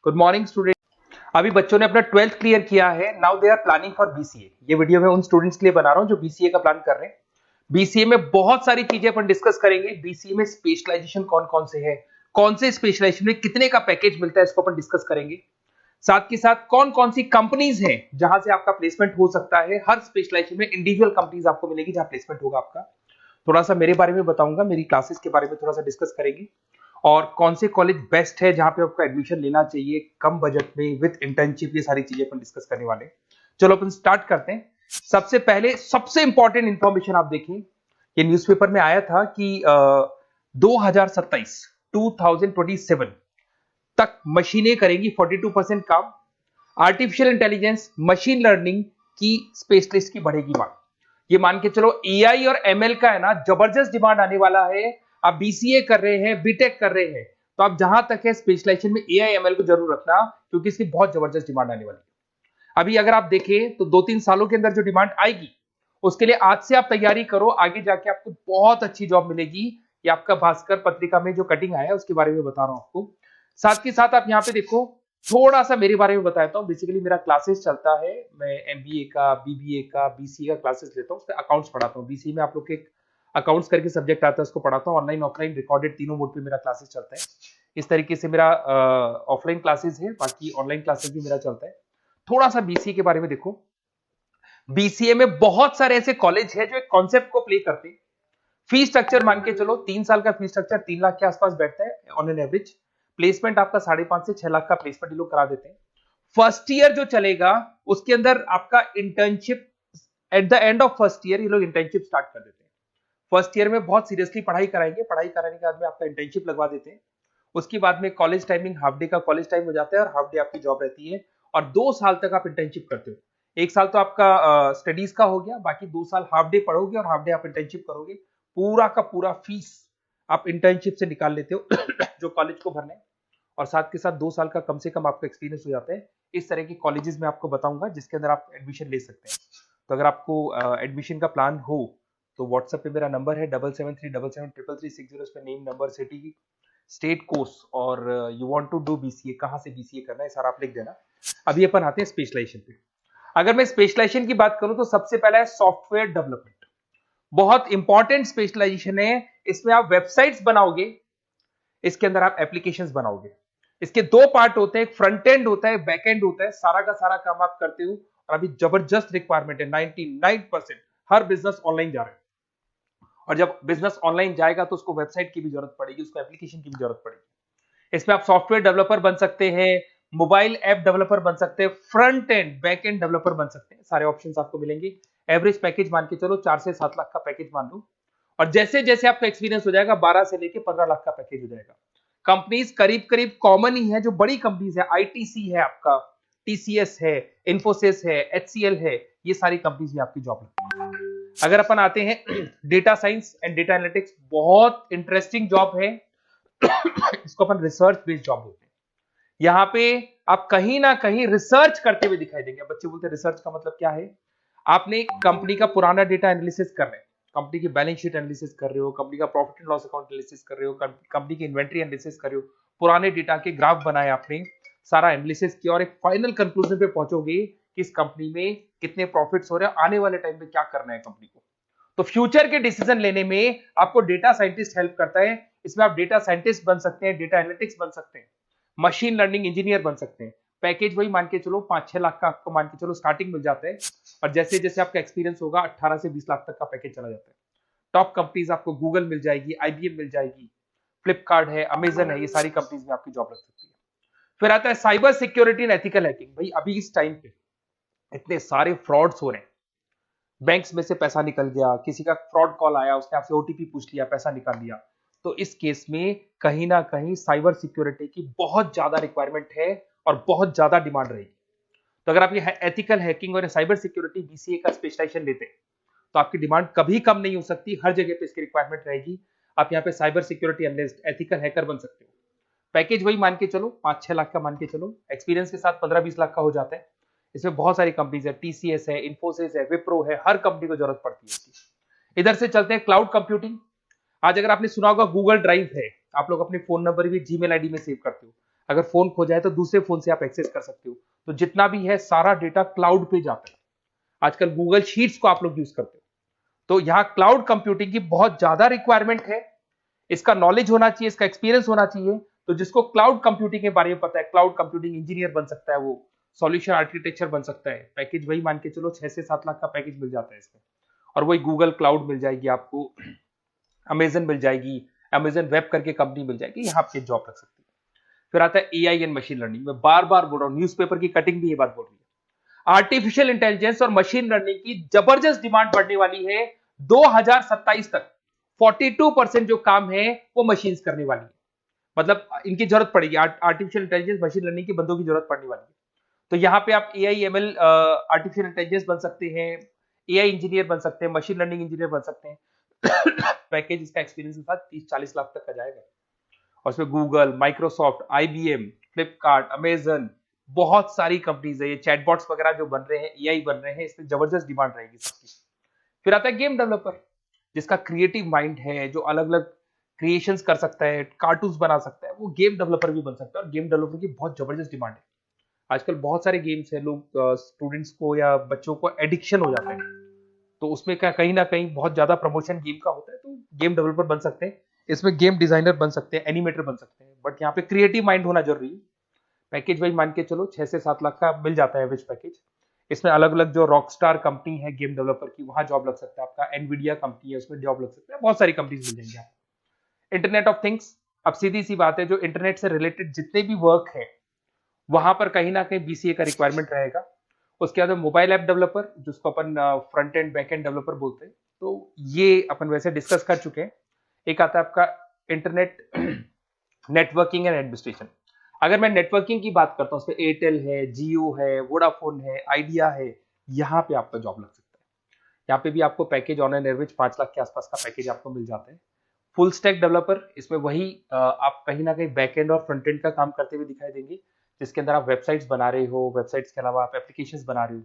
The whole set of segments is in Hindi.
Good morning student. अभी बच्चों ने अपना 12th क्लियर किया है। Now they are planning for BCA. ये वीडियो मैं उन स्टूडेंट्स के लिए बना रहा हूं जो बीसीए का प्लान कर रहे हैं। बीसीए में बहुत सारी चीजें अपन डिस्कस करेंगे। बीसीए में स्पेशलाइजेशन कौन कौन से है, कौन से स्पेशलाइजेशन में कितने का पैकेज मिलता है, इसको अपन डिस्कस करेंगे। साथ के साथ कौन कौन सी कंपनीज हैं जहां से आपका प्लेसमेंट हो सकता है। हर स्पेशलाइजेशन में इंडिविजुअल कंपनीज आपको मिलेगी जहां प्लेसमेंट होगा आपका। थोड़ा सा मेरे बारे में बताऊंगा, मेरी क्लासेस के बारे में थोड़ा सा डिस्कस करेंगे और कौन से कॉलेज बेस्ट है जहां पे आपको एडमिशन लेना चाहिए कम बजट में विद इंटर्नशिप। ये सारी चीजें अपन डिस्कस करने वाले हैं। चलो अपन स्टार्ट करते हैं। सबसे पहले सबसे इंपॉर्टेंट इंफॉर्मेशन आप देखिए, ये न्यूज़पेपर में आया था कि 2027 तक मशीनें करेंगी 42% काम। आर्टिफिशियल इंटेलिजेंस, मशीन लर्निंग की स्पेशलिस्ट की बढ़ेगी मांग। ये मान के चलो एआई और एमएल का है ना जबरदस्त डिमांड आने वाला है। आप बीसीए कर रहे हैं, बीटेक कर रहे हैं, तो आप जहां तक है स्पेशलाइजेशन में एआई एमएल को जरूर रखना, क्योंकि इसकी बहुत जबरदस्त डिमांड आने वाली है। अभी अगर आप देखें तो 2-3 सालों के अंदर जो डिमांड आएगी उसके लिए आज से आप तैयारी करो, आगे जाके आपको बहुत अच्छी जॉब मिलेगी। ये आपका भास्कर पत्रिका में जो कटिंग आया है उसके बारे में बता रहा हूं आपको। साथ के साथ आप यहाँ पे देखो, थोड़ा सा मेरे बारे में बताता हूँ। बेसिकली मेरा क्लासेस चलता है, मैं एमबीए का, बीबीए का, बीसीए का क्लासेस लेता हूँ, उसमें अकाउंट्स पढ़ाता हूँ। बीसीए में आप लोग के अकाउंट्स करके सब्जेक्ट आता है, उसको पढ़ाता हूँ। ऑनलाइन ऑफलाइन रिकॉर्डेड तीनों मोड पे मेरा क्लासेस चलता है। इस तरीके से मेरा ऑफलाइन क्लासेस है, बाकी ऑनलाइन क्लासेस भी मेरा चलता है। थोड़ा सा बीसीए के बारे में देखो। बीसीए में बहुत सारे ऐसे कॉलेज है जो एक कॉन्सेप्ट को प्ले करते हैं। फी स्ट्रक्चर मान के चलो 3 साल का फी स्ट्रक्चर 3 लाख के आसपास बैठता है ऑन एन एवरेज। प्लेसमेंट आपका 5.5 से 6 लाख का प्लेसमेंट ये लोग करा देते हैं। फर्स्ट ईयर जो चलेगा उसके अंदर आपका internship, at the end of first year ये लोग इंटर्नशिप स्टार्ट कर देते हैं। फर्स्ट ईयर में बहुत सीरियसली पढ़ाई कराएंगे, पढ़ाई कराने के बाद में आपका इंटर्नशिप लगवा देते हैं। उसके बाद में कॉलेज टाइमिंग हाफ डे का कॉलेज टाइम हो जाता है और हाफ डे आपकी जॉब रहती है। और 2 साल तक आप इंटर्नशिप करते हो। 1 साल तो आपका स्टडीज का हो गया, बाकी 2 साल हाफ डे पढ़ोगे और हाफ डे आप इंटर्नशिप करोगे। पूरा का पूरा फीस आप इंटर्नशिप से निकाल लेते हो जो कॉलेज को भरना है। और साथ के साथ 2 साल का कम से कम आपका एक्सपीरियंस हो जाता है। इस तरह के कॉलेजेस में आपको बताऊंगा जिसके अंदर आप एडमिशन ले सकते हैं। तो अगर आपको एडमिशन का प्लान हो तो व्हाट्सएप पे मेरा नंबर है 7737733360। इस पे name, number, city, state, course और you want to do BCA, कहां से बीसीए करना है सारा आप लिख देना। अभी अपन आते हैं स्पेशलाइजेशन पे। अगर मैं स्पेशलाइजेशन की बात करूं तो सबसे पहला है सॉफ्टवेयर डेवलपमेंट। बहुत इंपॉर्टेंट स्पेशलाइजेशन है। इसमें आप वेबसाइट्स बनाओगे, इसके अंदर आप एप्लीकेशंस बनाओगे। इसके 2 पार्ट होते हैं, एक फ्रंट एंड होता है, बैक एंड होता है। सारा का सारा काम आप करते हो और अभी जबरदस्त रिक्वायरमेंट है। 99% हर बिजनेस ऑनलाइन जा रहा है और जब बिजनेस ऑनलाइन जाएगा तो उसको वेबसाइट की भी जरूरत पड़ेगी, उसको एप्लीकेशन की भी जरूरत पड़ेगी। इसमें आप सॉफ्टवेयर डेवलपर बन सकते हैं, मोबाइल ऐप डेवलपर बन सकते हैं, front end back end developer बन सकते हैं। सारे ऑप्शंस आपको मिलेंगे। एवरेज पैकेज मान के चलो 4 से 7 लाख का पैकेज मान लो। और जैसे जैसे आपका एक्सपीरियंस हो जाएगा 12 से लेके 15 लाख का पैकेज हो जाएगा। कंपनीज करीब करीब कॉमन ही है, जो बड़ी कंपनीज है, आईटीसी है आपका, टीसीएस है, इन्फोसिस है, एचसीएल है, ये सारी कंपनीज में आपकी जॉब लगती है। अगर अपन आते हैं data science and data analytics, बहुत इंटरेस्टिंग जॉब है। इसको अपन रिसर्च बेस्ड जॉब बोलते हैं। यहाँ पे आप कहीं ना कहीं रिसर्च करते हुए दिखाई देंगे। बच्चे बोलते हैं रिसर्च का मतलब क्या है। आपने कंपनी का पुराना डेटा एनालिसिस कर रहे हैं, कंपनी की बैलेंस शीट एनालिसिस कर रहे हो, कंपनी का profit and loss account analysis कर रहे हो, कंपनी की इन्वेंट्री एनालिसिस कर रहे हो, पुराने डेटा के ग्राफ बनाए आपने, सारा एनालिसिस किया और एक फाइनल कंक्लूजन पे पहुंचोगे कि इस कंपनी में कितने प्रॉफिट्स हो रहे हैं, आने वाले टाइम पे क्या करना है कंपनी को। तो फ्यूचर के डिसीजन लेने में आपको डेटा साइंटिस्ट हेल्प करता है। इसमें आप डेटा साइंटिस्ट बन सकते हैं, डेटा एनालिटिक्स बन सकते हैं, मशीन लर्निंग इंजीनियर बन सकते हैं। पैकेज वही मान के चलो 5-6 लाख का आपको मान के चलो स्टार्टिंग मिल जाता है। और जैसे जैसे आपका एक्सपीरियंस होगा 18 से 20 लाख तक का पैकेज चला जाता है। टॉप कंपनीज आपको गूगल मिल जाएगी, आईबीएम मिल जाएगी, फ्लिपकार्ट है, अमेजन है, ये सारी कंपनीज में आपकी जॉब लग सकती है। फिर आता है cyber security and ethical hacking. भाई अभी इस टाइम पे इतने सारे फ्रॉड्स हो रहे हैं। बैंक्स में से पैसा निकल गया, किसी का फ्रॉड कॉल आया, उसने आपसे ओटीपी पूछ लिया, पैसा निकाल लिया। तो इस केस में कहीं ना कहीं साइबर सिक्योरिटी की बहुत ज्यादा रिक्वायरमेंट है और बहुत ज्यादा डिमांड रहेगी। तो अगर आप ये एथिकल हैकिंग और साइबर सिक्योरिटी बीसीए का स्पेशलाइजेशन लेते हैं तो आपकी डिमांड कभी कम नहीं हो सकती, हर जगह पे इसकी रिक्वायरमेंट रहेगी। आप यहाँ पे cyber security analyst, ethical hacker बन सकते हो। पैकेज वही मान के चलो 5-6 लाख का मान के चलो, एक्सपीरियंस के साथ 15-20 लाख का हो जाता है। इसमें बहुत सारी कंपनीज है, टीसीएस है, इन्फोसिस है, विप्रो है, हर कंपनी को जरूरत पड़ती है इसकी। इधर से चलते हैं क्लाउड कंप्यूटिंग। आज अगर आपने सुना होगा गूगल ड्राइव है, आप लोग अपने फोन नंबर भी जीमेल आईडी में सेव करते हो। अगर फोन खो जाए तो दूसरे फोन से आप एक्सेस कर सकते हो। तो जितना भी है सारा डेटा क्लाउड पे जाता है। आजकल गूगल शीट्स को आप लोग यूज करते हो, तो यहाँ क्लाउड कंप्यूटिंग की बहुत ज्यादा रिक्वायरमेंट है। इसका नॉलेज होना चाहिए, इसका एक्सपीरियंस होना चाहिए। तो जिसको क्लाउड कंप्यूटिंग के बारे में पता है, क्लाउड कंप्यूटिंग इंजीनियर बन सकता है, वो सॉल्यूशन आर्किटेक्चर बन सकता है। पैकेज वही मान के चलो 6 से 7 लाख का पैकेज मिल जाता है इसमें, और वही गूगल क्लाउड मिल जाएगी आपको, अमेजन मिल जाएगी, अमेजन वेब करके कंपनी मिल जाएगी, यहाँ पे जॉब लग सकती है। फिर आता है एआई एंड मशीन लर्निंग। मैं बार बार बोल रहा हूँ, न्यूज़पेपर की कटिंग भी ये बात बोल रही है। आर्टिफिशियल इंटेलिजेंस और मशीन लर्निंग की जबरदस्त डिमांड बढ़ने वाली है 2027 तक। 42% जो काम है वो मशीन्स करने वाली है, मतलब इनकी जरूरत पड़ेगी। आर्टिफिशियल इंटेलिजेंस मशीन लर्निंग की बंदों की जरूरत पड़ने वाली है। तो यहाँ पे आप एआई एमएल आर्टिफिशियल इंटेलिजेंस बन सकते हैं, एआई इंजीनियर बन सकते हैं, मशीन लर्निंग इंजीनियर बन सकते हैं। पैकेज इसका एक्सपीरियंस के साथ 30-40 लाख तक का जाएगा। और उसमें Google, Microsoft, IBM, Flipkart, Amazon, बहुत सारी कंपनीज है। ये चैटबॉट्स वगैरह जो बन रहे हैं, एआई बन रहे हैं, इसमें जबरदस्त डिमांड रहेगी सबकी। फिर आता है गेम डेवलपर, जिसका क्रिएटिव माइंड है, जो अलग अलग क्रिएशंस कर सकता है, कार्टून्स बना सकता है, वो गेम डेवलपर भी बन सकता है। और गेम डेवलपर की बहुत जबरदस्त डिमांड है। आजकल बहुत सारे गेम्स है, लोग स्टूडेंट्स को या बच्चों को एडिक्शन हो जाता है, तो उसमें क्या कहीं ना कहीं बहुत ज्यादा प्रमोशन गेम का होता है। तो गेम डेवलपर बन सकते हैं, इसमें गेम डिजाइनर बन सकते हैं, एनिमेटर बन सकते हैं, बट यहाँ पे क्रिएटिव माइंड होना जरूरी है। पैकेज वही मान के चलो 6 से 7 लाख का मिल जाता है एवरेज पैकेज। इसमें अलग अलग जो रॉकस्टार कंपनी है गेम डेवलपर की, वहां जॉब लग सकता है आपका। एनवीडिया कंपनी है, उसमें जॉब लग सकता है। बहुत सारी कंपनीज मिल जाएंगी आपको। इंटरनेट ऑफ थिंग्स, अब सीधी सी बात है, जो इंटरनेट से रिलेटेड जितने भी वर्क है वहां पर कहीं ना कहीं बीसीए का रिक्वायरमेंट रहेगा। उसके बाद मोबाइल ऐप डेवलपर, जिसको अपन front end back end developer बोलते हैं, तो ये अपन वैसे डिस्कस कर चुके हैं। एक आता है आपका इंटरनेट नेटवर्किंग एंड एडमिनिस्ट्रेशन। अगर मैं नेटवर्किंग की बात करता हूँ, उसमें एयरटेल है, जियो है, वोडाफोन है, आइडिया है, यहाँ पे आपका जॉब लग सकता है। यहाँ पे भी आपको package on an average 5 lakh के आसपास का पैकेज आपको मिल जाता है। फुल स्टैक डेवलपर, इसमें वही आप कहीं ना कहीं बैक एंड और फ्रंट एंड का काम करते हुए दिखाई देंगे, जिसके अंदर आप वेबसाइट्स बना रहे हो, वेबसाइट्स के अलावा आप एप्लीकेशंस बना रहे हो।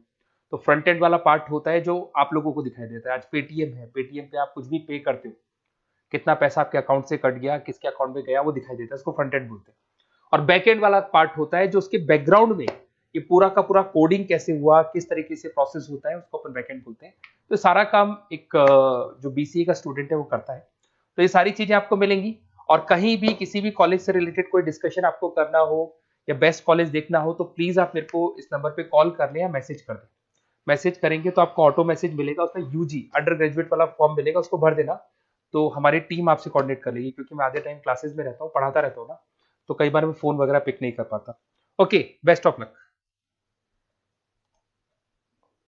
तो फ्रंट एंड वाला पार्ट होता है जो आप लोगों को दिखाई देता है। आज पेटीएम है, पेटीएम पे आप कुछ भी पे करते हो, कितना पैसा आपके अकाउंट से कट गया, किसके अकाउंट में गया, वो दिखाई देता है, इसको फ्रंट एंड बोलते हैं। और बैक एंड वाला पार्ट होता है जो उसके बैकग्राउंड में ये पूरा का पूरा कोडिंग कैसे हुआ, किस तरीके से प्रोसेस होता है, उसको अपन बैक एंड बोलते हैं। तो सारा काम एक जो बीसीए का स्टूडेंट है वो करता है। तो ये सारी चीजें आपको मिलेंगी। और कहीं भी किसी भी कॉलेज से रिलेटेड कोई डिस्कशन आपको करना हो या बेस्ट कॉलेज देखना हो, तो प्लीज आप मेरे को इस नंबर पे कॉल कर लें या मैसेज कर दें। मैसेज करेंगे तो आपको ऑटो मैसेज मिलेगा, उसमें यूजी अंडर ग्रेजुएट वाला फॉर्म मिलेगा, उसको भर देना। तो हमारी टीम आपसे कोऑर्डिनेट कर लेगी, क्योंकि मैं आधे टाइम क्लासेस में रहता हूँ, पढ़ाता रहता हूँ ना, तो कई बार मैं फोन वगैरह पिक नहीं कर पाता। Okay, best of luck.